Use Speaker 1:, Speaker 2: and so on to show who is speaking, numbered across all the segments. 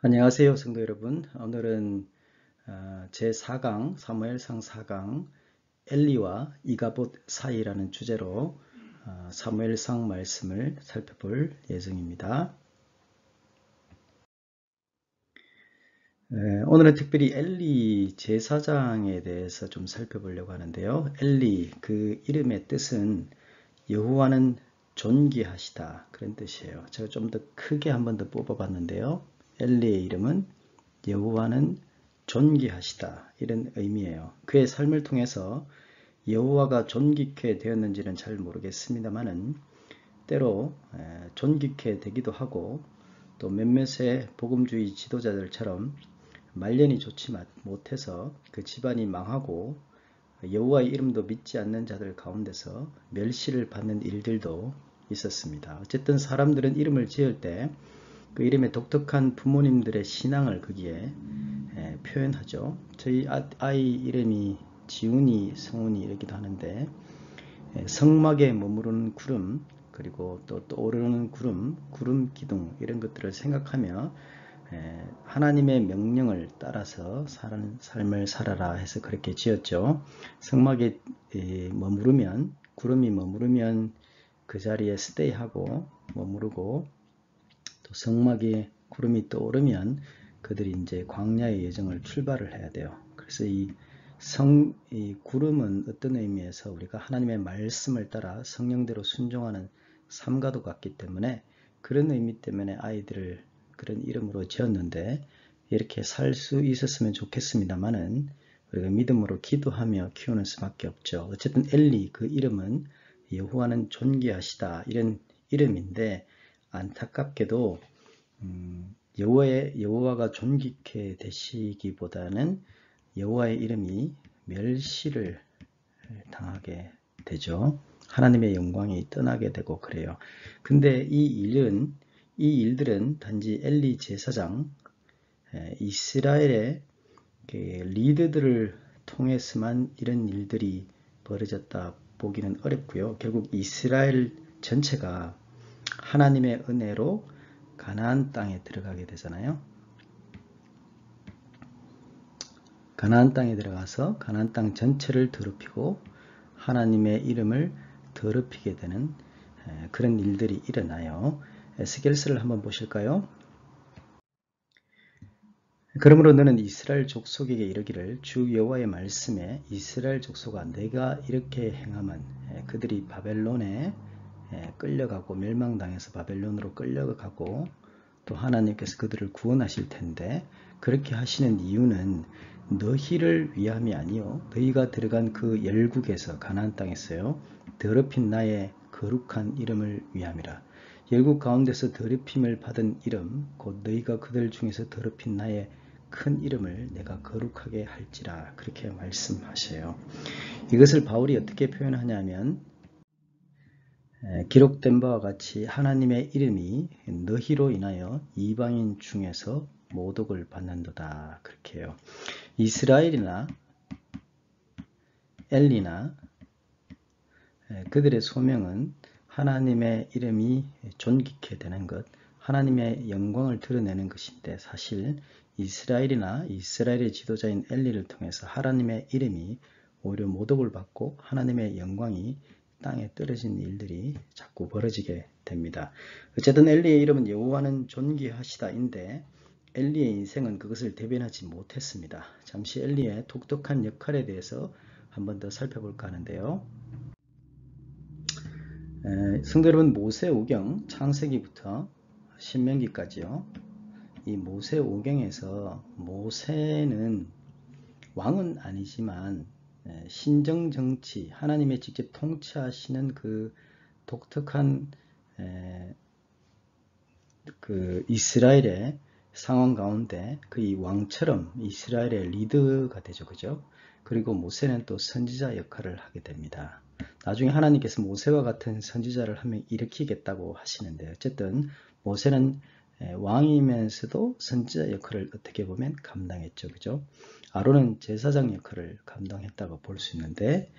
Speaker 1: 안녕하세요, 성도 여러분. 오늘은 제4강 사무엘상 4강 엘리와 이가봇 사이라는 주제로 사무엘상 말씀을 살펴볼 예정입니다. 오늘은 특별히 엘리 제사장에 대해서 좀 살펴보려고 하는데요. 엘리 그 이름의 뜻은 여호와는 존귀하시다 그런 뜻이에요. 제가 좀 더 크게 한 번 더 뽑아봤는데요. 엘리의 이름은 여호와는 존귀하시다 이런 의미예요. 그의 삶을 통해서 여호와가 존귀케 되었는지는 잘 모르겠습니다만은 때로 존귀케 되기도 하고 또 몇몇의 복음주의 지도자들처럼 말년이 좋지 못해서 그 집안이 망하고 여호와의 이름도 믿지 않는 자들 가운데서 멸시를 받는 일들도 있었습니다. 어쨌든 사람들은 이름을 지을 때 그 이름의 독특한 부모님들의 신앙을 거기에 표현하죠. 저희 아이 이름이 지훈이, 성훈이 이러기도 하는데 성막에 머무르는 구름 그리고 또 오르는 구름, 구름 기둥 이런 것들을 생각하며 하나님의 명령을 따라서 사는 삶을 살아라 해서 그렇게 지었죠. 성막에 머무르면 구름이 머무르면 그 자리에 스테이하고 머무르고 또 성막에 구름이 떠오르면 그들이 이제 광야의 여정을 출발을 해야 돼요. 그래서 이 구름은 어떤 의미에서 우리가 하나님의 말씀을 따라 성령대로 순종하는 삶과도 같기 때문에 그런 의미 때문에 아이들을 그런 이름으로 지었는데 이렇게 살 수 있었으면 좋겠습니다만은 우리가 믿음으로 기도하며 키우는 수밖에 없죠. 어쨌든 엘리 그 이름은 여호와는 존귀하시다 이런 이름인데 안타깝게도 여호와가 존귀케 되시기보다는 여호와의 이름이 멸시를 당하게 되죠. 하나님의 영광이 떠나게 되고 그래요. 근데 이 일들은 단지 엘리 제사장 이스라엘의 리더들을 통해서만 이런 일들이 벌어졌다 보기는 어렵고요. 결국 이스라엘 전체가 하나님의 은혜로 가나안 땅에 들어가게 되잖아요. 가나안 땅에 들어가서 가나안 땅 전체를 더럽히고 하나님의 이름을 더럽히게 되는 그런 일들이 일어나요. 에스겔서를 한번 보실까요? 그러므로 너는 이스라엘 족속에게 이르기를 주 여호와의 말씀에 이스라엘 족속아 내가 이렇게 행함은 그들이 바벨론에 끌려가고 멸망당해서 바벨론으로 끌려가고 또 하나님께서 그들을 구원하실 텐데 그렇게 하시는 이유는 너희를 위함이 아니요 너희가 들어간 그 열국에서 가나안 땅에서요 더럽힌 나의 거룩한 이름을 위함이라. 열국 가운데서 더럽힘을 받은 이름 곧 너희가 그들 중에서 더럽힌 나의 큰 이름을 내가 거룩하게 할지라 그렇게 말씀하셔요. 이것을 바울이 어떻게 표현하냐면 기록된 바와 같이 하나님의 이름이 너희로 인하여 이방인 중에서 모독을 받는도다 그렇게 해요. 이스라엘이나 엘리나 그들의 소명은 하나님의 이름이 존귀케 되는 것, 하나님의 영광을 드러내는 것인데 사실 이스라엘이나 이스라엘의 지도자인 엘리를 통해서 하나님의 이름이 오히려 모독을 받고 하나님의 영광이 땅에 떨어진 일들이 자꾸 벌어지게 됩니다. 어쨌든 엘리의 이름은 여호와는 존귀하시다인데 엘리의 인생은 그것을 대변하지 못했습니다. 잠시 엘리의 독특한 역할에 대해서 한 번 더 살펴볼까 하는데요. 성도 여러분, 모세오경 창세기부터 신명기까지요. 이 모세오경에서 모세는 왕은 아니지만 신정정치, 하나님의 직접 통치하시는 그 독특한 그 이스라엘의 상황 가운데 그 왕처럼 이스라엘의 리더가 되죠. 그죠? 그리고 모세는 또 선지자 역할을 하게 됩니다. 나중에 하나님께서 모세와 같은 선지자를 한 명 일으키겠다고 하시는데 어쨌든 모세는 왕이면서도 선지자 역할을 어떻게 보면 감당했죠. 그죠? 아론은 제사장 역할을 감당했다고 볼 수 있는데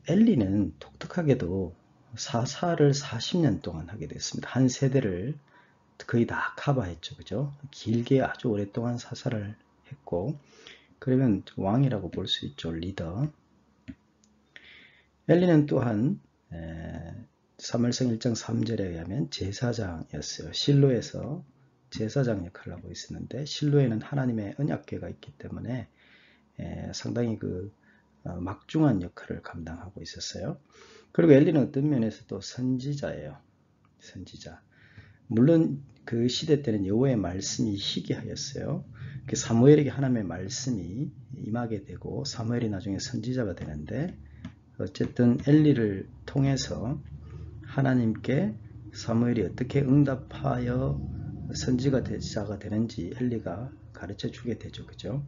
Speaker 1: 엘리는 독특하게도 사사를 40년 동안 하게 됐습니다. 한 세대를 거의 다 커버했죠. 그죠? 길게 아주 오랫동안 사살을 했고, 그러면 왕이라고 볼 수 있죠. 리더. 엘리는 또한 사무엘상 1장 3절에 의하면 제사장이었어요. 실로에서 제사장 역할을 하고 있었는데, 실로에는 하나님의 언약궤가 있기 때문에 상당히 막중한 역할을 감당하고 있었어요. 그리고 엘리는 어떤 면에서도 선지자예요. 선지자. 물론 그 시대 때는 여호와의 말씀이 희귀하였어요. 사무엘에게 하나님의 말씀이 임하게 되고 사무엘이 나중에 선지자가 되는데, 어쨌든 엘리를 통해서 하나님께 사무엘이 어떻게 응답하여 선지자가 되는지 엘리가 가르쳐 주게 되죠. 그죠?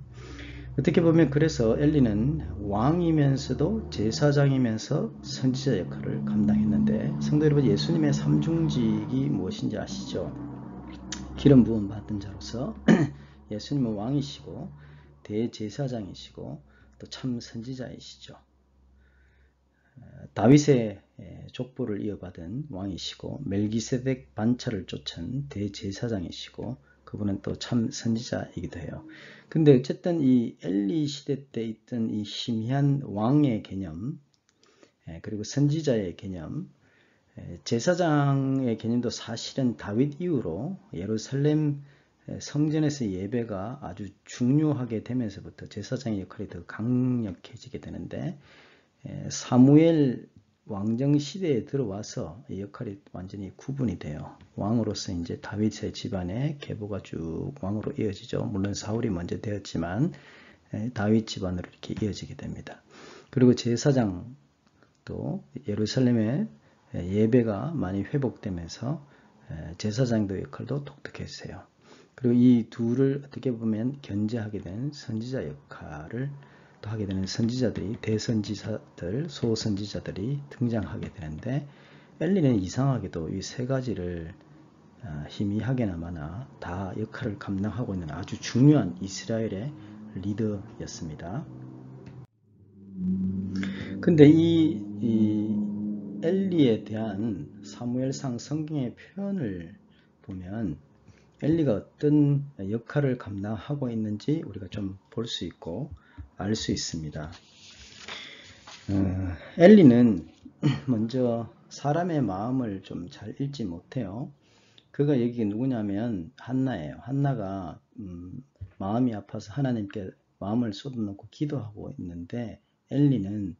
Speaker 1: 어떻게 보면 그래서 엘리는 왕이면서도 제사장이면서 선지자 역할을 감당했는데, 성도 여러분, 예수님의 삼중직이 무엇인지 아시죠? 기름 부음 받은 자로서 예수님은 왕이시고 대제사장이시고 또 참 선지자이시죠. 다윗의 족보를 이어받은 왕이시고 멜기세덱 반차를 쫓은 대제사장이시고 그분은 또 참 선지자이기도 해요. 근데 어쨌든 이 엘리 시대 때 있던 이 희미한 왕의 개념, 그리고 선지자의 개념, 제사장의 개념도 사실은 다윗 이후로 예루살렘 성전에서 예배가 아주 중요하게 되면서부터 제사장의 역할이 더 강력해지게 되는데, 사무엘 왕정 시대에 들어와서 이 역할이 완전히 구분이 돼요. 왕으로서 이제 다윗의 집안의 계보가 쭉 왕으로 이어지죠. 물론 사울이 먼저 되었지만 다윗 집안으로 이렇게 이어지게 됩니다. 그리고 제사장도 예루살렘의 예배가 많이 회복되면서 제사장도 역할도 독특했어요. 그리고 이 둘을 어떻게 보면 견제하게 된 선지자 역할을 또 하게 되는 선지자들이, 대선지자들, 소선지자들이 등장하게 되는데, 엘리는 이상하게도 이 세 가지를 희미하게나마나 다 역할을 감당하고 있는 아주 중요한 이스라엘의 리더였습니다. 근데 이 엘리에 대한 사무엘상 성경의 표현을 보면 엘리가 어떤 역할을 감당하고 있는지 우리가 좀 볼 수 있고 알 수 있습니다. 엘리는 먼저 사람의 마음을 좀 잘 읽지 못해요. 그가 여기 누구냐면 한나예요. 한나가 마음이 아파서 하나님께 마음을 쏟아놓고 기도하고 있는데, 엘리는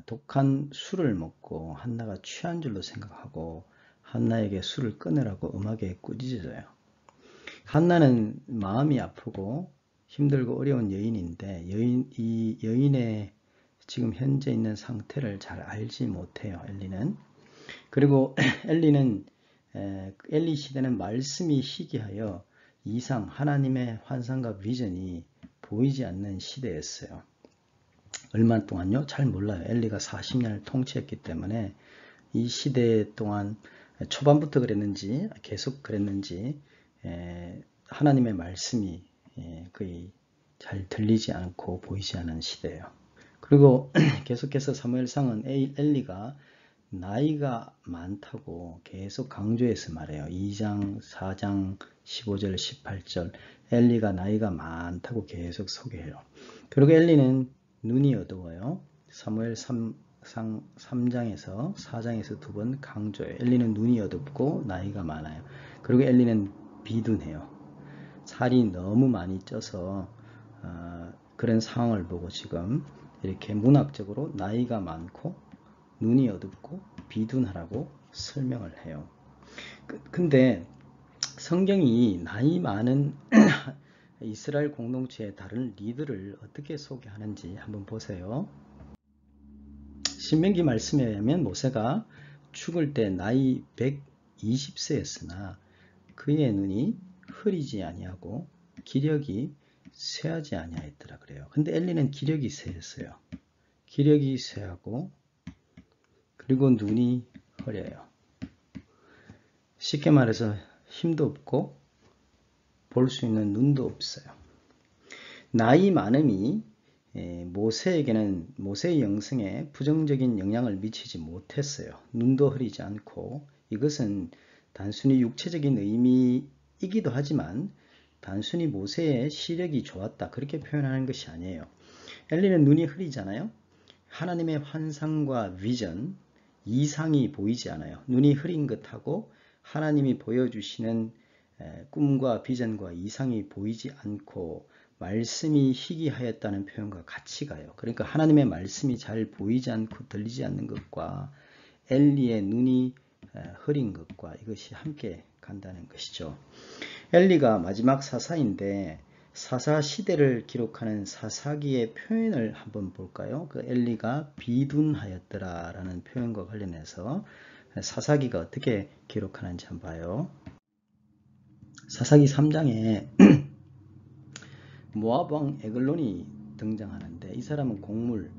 Speaker 1: 독한 술을 먹고 한나가 취한 줄로 생각하고 한나에게 술을 끊으라고 음하게 꾸짖어요. 한나는 마음이 아프고 힘들고 어려운 여인인데 이 여인의 지금 현재 있는 상태를 잘 알지 못해요. 엘리는. 그리고 엘리 시대는 말씀이 희귀하여 이상 하나님의 환상과 비전이 보이지 않는 시대였어요. 얼마 동안요? 잘 몰라요. 엘리가 40년을 통치했기 때문에 이 시대 동안 초반부터 그랬는지 계속 그랬는지 하나님의 말씀이 거의 잘 들리지 않고 보이지 않은 시대예요. 그리고 계속해서 사무엘상은 엘리가 나이가 많다고 계속 강조해서 말해요. 2장, 4장, 15절, 18절 엘리가 나이가 많다고 계속 소개해요. 그리고 엘리는 눈이 어두워요. 사무엘 3장에서 4장에서 두 번 강조해요. 엘리는 눈이 어둡고 나이가 많아요. 그리고 엘리는 비둔해요. 살이 너무 많이 쪄서 그런 상황을 보고 지금 이렇게 문학적으로 나이가 많고 눈이 어둡고 비둔하라고 설명을 해요. 근데 성경이 나이 많은 이스라엘 공동체의 다른 리더를 어떻게 소개하는지 한번 보세요. 신명기 말씀에 의하면 모세가 죽을 때 나이 120세였으나 그의 눈이 흐리지 아니하고 기력이 쇠하지 아니하였더라 그래요. 근데 엘리는 기력이 쇠했어요. 기력이 쇠하고 그리고 눈이 흐려요. 쉽게 말해서 힘도 없고 볼 수 있는 눈도 없어요. 나이 많음이 모세에게는 모세의 영성에 부정적인 영향을 미치지 못했어요. 눈도 흐리지 않고 이것은 단순히 육체적인 의미이기도 하지만 단순히 모세의 시력이 좋았다 그렇게 표현하는 것이 아니에요. 엘리는 눈이 흐리잖아요. 하나님의 환상과 비전, 이상이 보이지 않아요. 눈이 흐린 것하고 하나님이 보여주시는 꿈과 비전과 이상이 보이지 않고 말씀이 희귀하였다는 표현과 같이 가요. 그러니까 하나님의 말씀이 잘 보이지 않고 들리지 않는 것과 엘리의 눈이 흐린 것과 이것이 함께 간다는 것이죠. 엘리가 마지막 사사인데 사사 시대를 기록하는 사사기의 표현을 한번 볼까요? 그 엘리가 비둔하였더라 라는 표현과 관련해서 사사기가 어떻게 기록하는지 한번 봐요. 사사기 3장에 모압 왕 에글론이 등장하는데 이 사람은 곡물,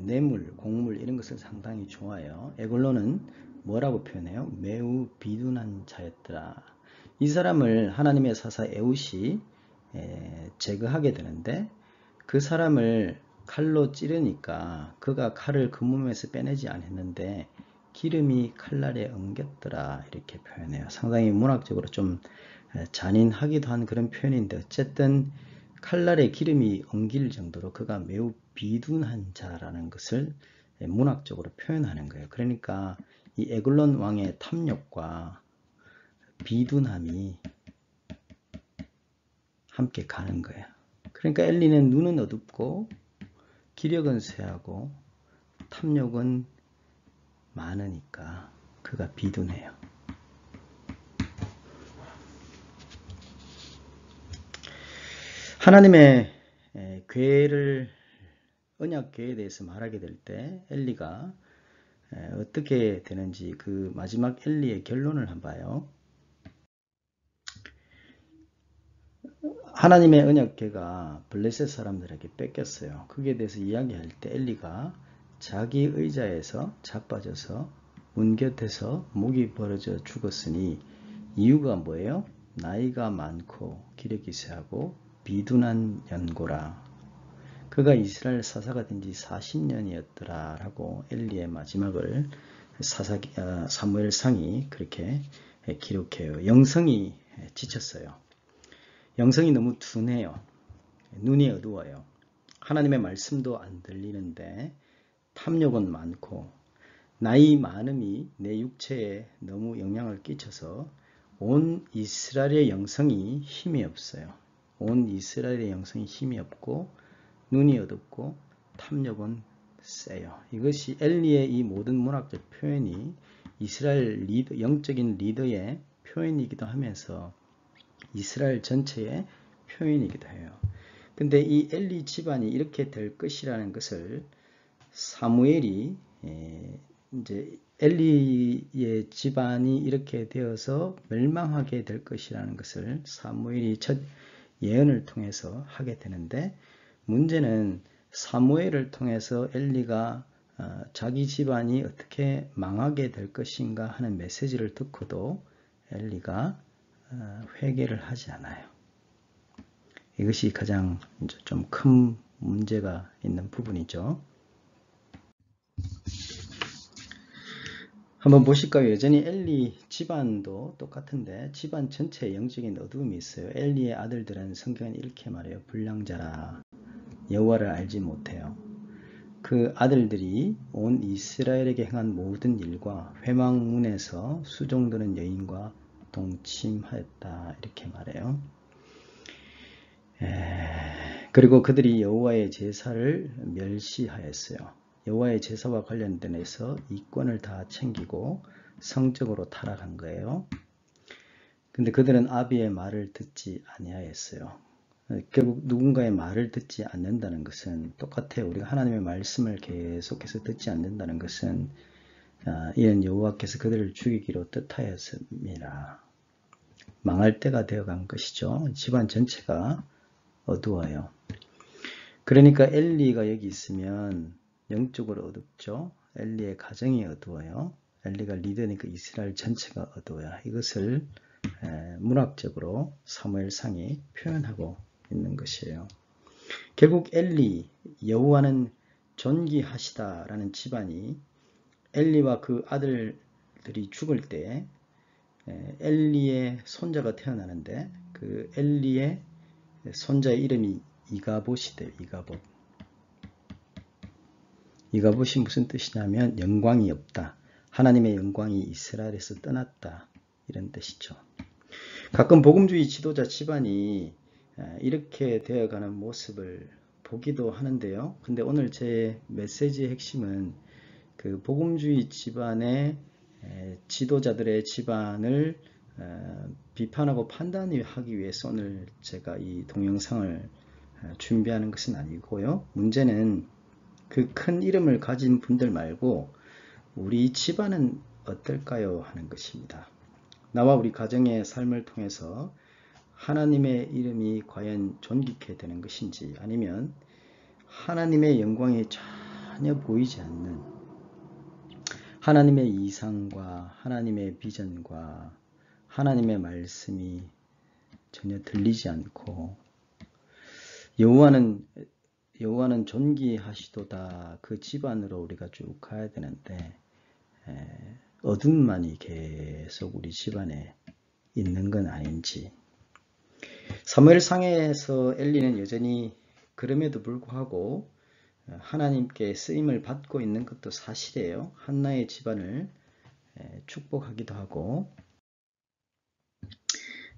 Speaker 1: 뇌물, 곡물 이런 것을 상당히 좋아해요. 에글론은 뭐라고 표현해요? 매우 비둔한 자였더라. 이 사람을 하나님의 사사 에훗이 제거하게 되는데 그 사람을 칼로 찌르니까 그가 칼을 그 몸에서 빼내지 않았는데 기름이 칼날에 엉겼더라 이렇게 표현해요. 상당히 문학적으로 좀 잔인하기도 한 그런 표현인데 어쨌든 칼날에 기름이 엉길 정도로 그가 매우 비둔한 자라는 것을 문학적으로 표현하는 거예요. 그러니까 이 에글론 왕의 탐욕과 비둔함이 함께 가는 거예요. 그러니까 엘리는 눈은 어둡고 기력은 쇠하고 탐욕은 많으니까 그가 비둔해요. 하나님의 궤를 언약궤에 대해서 말하게 될 때 엘리가 어떻게 되는지 그 마지막 엘리의 결론을 한번 봐요. 하나님의 언약궤가 블레셋 사람들에게 뺏겼어요. 그에 대해서 이야기할 때 엘리가 자기 의자에서 자빠져서 문 곁에서 목이 벌어져 죽었으니 이유가 뭐예요? 나이가 많고 기력이 쇠하고 비둔한 연고라. 그가 이스라엘 사사가 된 지 40년이었더라 라고 엘리의 마지막을 사무엘상이 그렇게 기록해요. 영성이 지쳤어요. 영성이 너무 둔해요. 눈이 어두워요. 하나님의 말씀도 안 들리는데 탐욕은 많고 나이 많음이 내 육체에 너무 영향을 끼쳐서 온 이스라엘의 영성이 힘이 없어요. 온 이스라엘의 영성이 힘이 없고 눈이 어둡고 탐욕은 세요. 이것이 엘리의 이 모든 문학적 표현이 이스라엘 리더, 영적인 리더의 표현이기도 하면서 이스라엘 전체의 표현이기도 해요. 근데 이 엘리 집안이 이렇게 될 것이라는 것을 사무엘이 이제 엘리의 집안이 이렇게 되어서 멸망하게 될 것이라는 것을 사무엘이 첫 예언을 통해서 하게 되는데 문제는 사무엘을 통해서 엘리가 자기 집안이 어떻게 망하게 될 것인가 하는 메시지를 듣고도 엘리가 회개를 하지 않아요. 이것이 가장 좀 큰 문제가 있는 부분이죠. 한번 보실까요? 여전히 엘리 집안도 똑같은데 집안 전체에 영적인 어두움이 있어요. 엘리의 아들들은 성경은 이렇게 말해요. 불량자라 여호와를 알지 못해요. 그 아들들이 온 이스라엘에게 행한 모든 일과 회막문에서 수종드는 여인과 동침하였다 이렇게 말해요. 그리고 그들이 여호와의 제사를 멸시하였어요. 여호와의 제사와 관련돼서 이권을 다 챙기고 성적으로 타락한 거예요. 근데 그들은 아비의 말을 듣지 아니하였어요. 결국 누군가의 말을 듣지 않는다는 것은 똑같아요. 우리가 하나님의 말씀을 계속해서 듣지 않는다는 것은 이는 여호와께서 그들을 죽이기로 뜻하였습니다. 망할 때가 되어간 것이죠. 집안 전체가 어두워요. 그러니까 엘리가 여기 있으면 영적으로 어둡죠. 엘리의 가정이 어두워요. 엘리가 리더니까 이스라엘 전체가 어두워요. 이것을 문학적으로 사무엘상이 표현하고 있는 것이에요. 결국 엘리, 여호와는 존귀하시다라는 집안이 엘리와 그 아들들이 죽을 때 엘리의 손자가 태어나는데 그 엘리의 손자의 이름이 이가봇이 돼요. 이가봇. 이가봇이 무슨 뜻이냐면 영광이 없다. 하나님의 영광이 이스라엘에서 떠났다. 이런 뜻이죠. 가끔 복음주의 지도자 집안이 이렇게 되어가는 모습을 보기도 하는데요. 근데 오늘 제 메시지의 핵심은 그 복음주의 집안의 지도자들의 집안을 비판하고 판단하기 위해서 오늘 제가 이 동영상을 준비하는 것은 아니고요. 문제는 그 큰 이름을 가진 분들 말고 우리 집안은 어떨까요? 하는 것입니다. 나와 우리 가정의 삶을 통해서 하나님의 이름이 과연 존귀케 되는 것인지 아니면 하나님의 영광이 전혀 보이지 않는 하나님의 이상과 하나님의 비전과 하나님의 말씀이 전혀 들리지 않고 여호와는 존귀하시도다 그 집안으로 우리가 쭉 가야 되는데 어둠만이 계속 우리 집안에 있는 건 아닌지. 사무엘상에서 엘리는 여전히 그럼에도 불구하고 하나님께 쓰임을 받고 있는 것도 사실이에요. 한나의 집안을 축복하기도 하고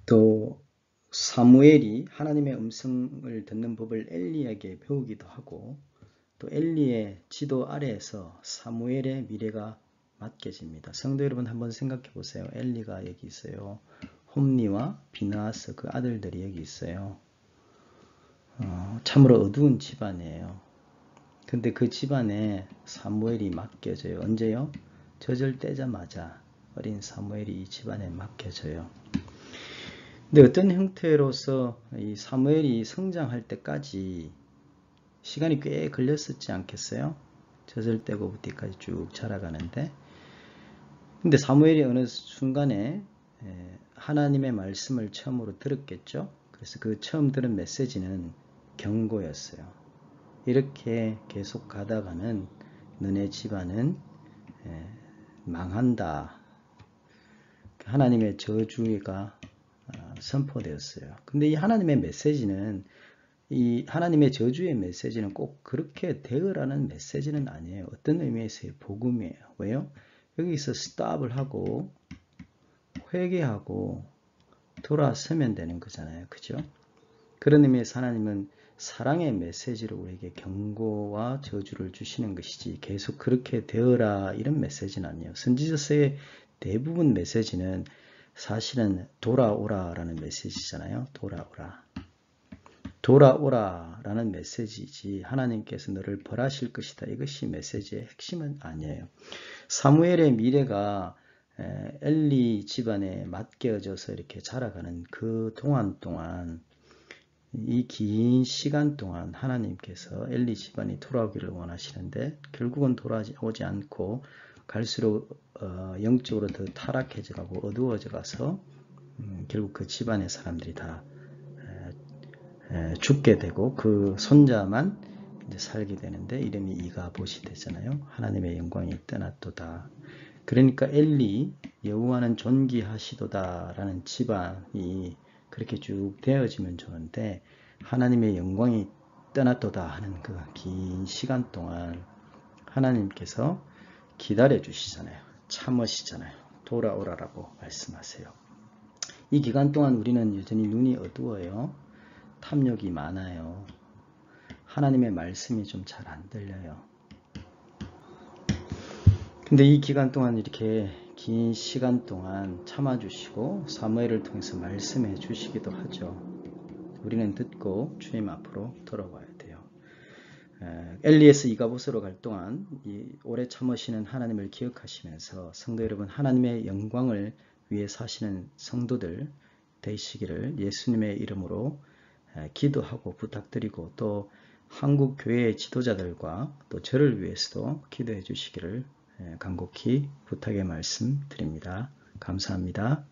Speaker 1: 또 사무엘이 하나님의 음성을 듣는 법을 엘리에게 배우기도 하고 또 엘리의 지도 아래에서 사무엘의 미래가 맡겨집니다. 성도 여러분 한번 생각해 보세요. 엘리가 여기 있어요. 홈니와 비나하스 그 아들들이 여기 있어요. 참으로 어두운 집안이에요. 근데 그 집안에 사무엘이 맡겨져요. 언제요? 젖을 떼자마자 어린 사무엘이 이 집안에 맡겨져요. 근데 어떤 형태로서 이 사무엘이 성장할 때까지 시간이 꽤 걸렸었지 않겠어요? 젖을 떼고 부티까지 쭉 자라가는데 근데 사무엘이 어느 순간에 하나님의 말씀을 처음으로 들었겠죠? 그래서 그 처음 들은 메시지는 경고였어요. 이렇게 계속 가다가는 너네 집안은 망한다. 하나님의 저주가 선포되었어요. 근데 이 하나님의 메시지는 이 하나님의 저주의 메시지는 꼭 그렇게 되으라는 메시지는 아니에요. 어떤 의미에서의 복음이에요. 왜요? 여기서 스탑을 하고 회개하고 돌아서면 되는 거잖아요. 그죠? 그런 의미에서 하나님은 사랑의 메시지로 우리에게 경고와 저주를 주시는 것이지 계속 그렇게 되어라 이런 메시지는 아니에요. 선지자서의 대부분 메시지는 사실은 돌아오라라는 메시지잖아요. 돌아오라라는 메시지지 하나님께서 너를 벌하실 것이다. 이것이 메시지의 핵심은 아니에요. 사무엘의 미래가 엘리 집안에 맡겨져서 이렇게 자라가는 그 동안 이 긴 시간 동안 하나님께서 엘리 집안이 돌아오기를 원하시는데 결국은 돌아오지 않고 갈수록 영적으로 더 타락해져가고 어두워져 가서 결국 그 집안의 사람들이 다 죽게 되고 그 손자만 이제 살게 되는데 이름이 이가봇이 되잖아요. 하나님의 영광이 떠났도다. 그러니까 엘리 여호와는 존귀하시도다 라는 집안이 그렇게 쭉 되어지면 좋은데 하나님의 영광이 떠났도다 하는 그 긴 시간 동안 하나님께서 기다려 주시잖아요. 참으시잖아요. 돌아오라라고 말씀하세요. 이 기간 동안 우리는 여전히 눈이 어두워요. 탐욕이 많아요. 하나님의 말씀이 좀 잘 안 들려요. 근데 이 기간 동안 이렇게 긴 시간 동안 참아주시고 사무엘을 통해서 말씀해 주시기도 하죠. 우리는 듣고 주님 앞으로 돌아와야 돼요. 엘리에서 이가봇으로 갈 동안 이 오래 참으시는 하나님을 기억하시면서 성도 여러분 하나님의 영광을 위해 사시는 성도들 되시기를 예수님의 이름으로 기도하고 부탁드리고 또 한국 교회의 지도자들과 또 저를 위해서도 기도해 주시기를 간곡히 부탁의 말씀 드립니다. 감사합니다.